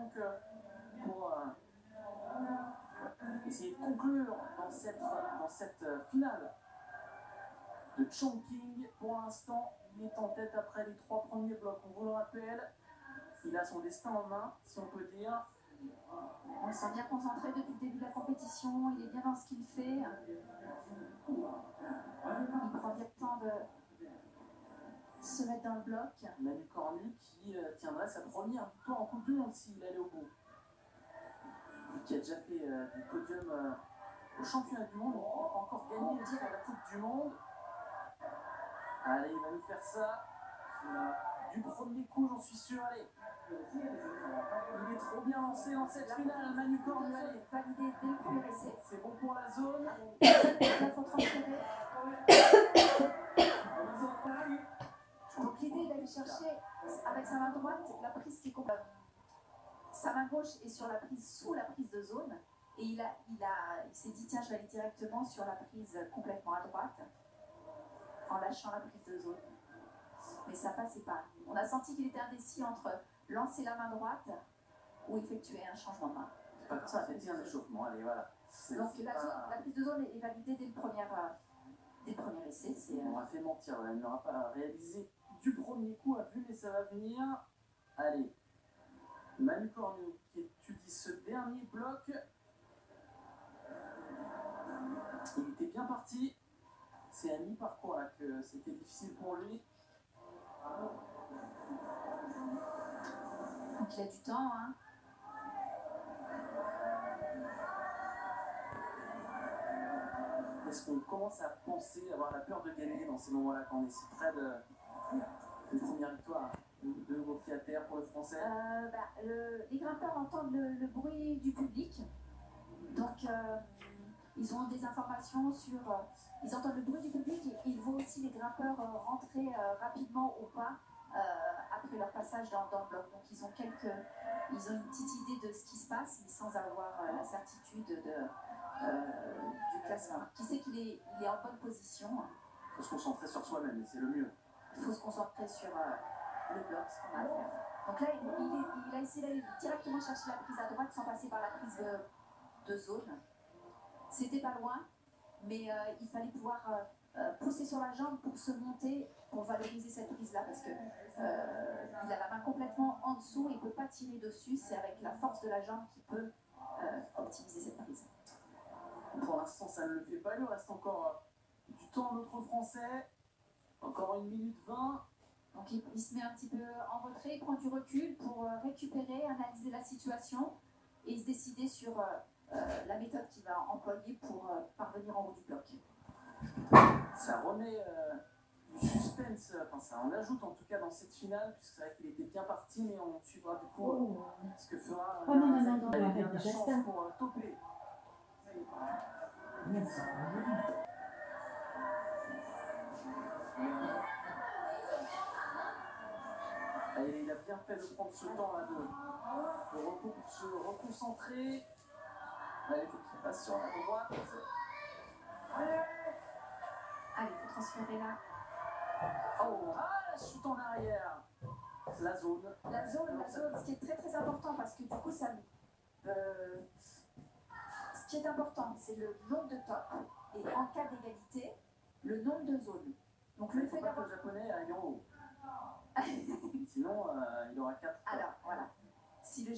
Donc, pour essayer de conclure dans cette finale de Chongqing, pour l'instant, il est en tête après les 3 premiers blocs. On vous le rappelle, il a son destin en main, si on peut dire. On le sent bien concentré depuis le début de la compétition, il est bien dans ce qu'il fait. Il prend bien le temps de se mettre dans le bloc. Manu Cornu qui tiendrait sa première victoire en Coupe du Monde s'il allait au bout. Qui a déjà fait du podium au championnat du monde, il n'a pas encore gagné sur la Coupe du Monde. Allez, il va nous faire ça. Du premier coup, j'en suis sûr. Allez. Il est trop bien lancé dans cette finale, Manu Cornu. Validé dès le premier essai. C'est bon pour la zone. Il faut transférer. Donc l'idée d'aller chercher avec sa main droite la prise qui est complète. Sa main gauche est sur la prise sous la prise de zone. Et il s'est dit tiens, je vais aller directement sur la prise complètement à droite en lâchant la prise de zone. Mais ça passait pas. On a senti qu'il était indécis entre lancer la main droite ou effectuer un changement de main. C'est pas ça, c'est un échauffement. Allez, voilà. Donc la prise de zone est validée dès le premier essai. On m'a fait mentir, il n'aura pas réalisé du premier coup, a vu, mais ça va venir. Allez, Manu Cornu qui étudie ce dernier bloc. Il était bien parti. C'est à mi-parcours là que c'était difficile pour lui. Donc il a du temps, hein. Est-ce qu'on commence à penser, avoir la peur de gagner dans ces moments-là, quand on est si près de première victoire, de nouveaux pieds à terre pour le Français? Les grimpeurs entendent le bruit du public. Donc ils ont des informations sur... ils entendent le bruit du public et ils voient aussi les grimpeurs rentrer rapidement au pas après leur passage dans le bloc. Donc ils ont une petite idée de ce qui se passe, mais sans avoir la certitude du classement. Qui sait qu'il est en bonne position. Il faut se concentrer sur soi-même, et c'est le mieux. Il faut se concentrer sur le bloc, ce qu'on a à faire. Donc là, il a essayé d'aller directement chercher la prise à droite sans passer par la prise de zone. C'était pas loin, mais il fallait pouvoir pousser sur la jambe pour se monter, pour valoriser cette prise-là, parce que il a la main complètement en dessous, il ne peut pas tirer dessus, c'est avec la force de la jambe qu'il peut optimiser cette prise. Pour l'instant, ça ne le fait pas, il reste encore du temps à notre Français, encore 1 minute 20. Donc il se met un petit peu en retrait, il prend du recul pour récupérer, analyser la situation et se décider sur la méthode qu'il va employer pour parvenir en haut du bloc. Ça remet du suspense, enfin ça en ajoute en tout cas dans cette finale, puisque c'est vrai qu'il était bien parti, mais on suivra du coup ce que fera la chance pour topper. Et il a bien fait de prendre ce temps là de se reconcentrer. Allez, il faut qu'il passe sur la droite. Allez, il faut transférer là. Oh, la chute en arrière. La zone. La zone, ce qui est très très important parce que du coup, ce qui est important, c'est le nombre de tops et en cas d'égalité, le nombre de zones. Donc le fait d'avoir... le japonais aille en haut. Sinon, il aura 4. Alors, voilà. Si le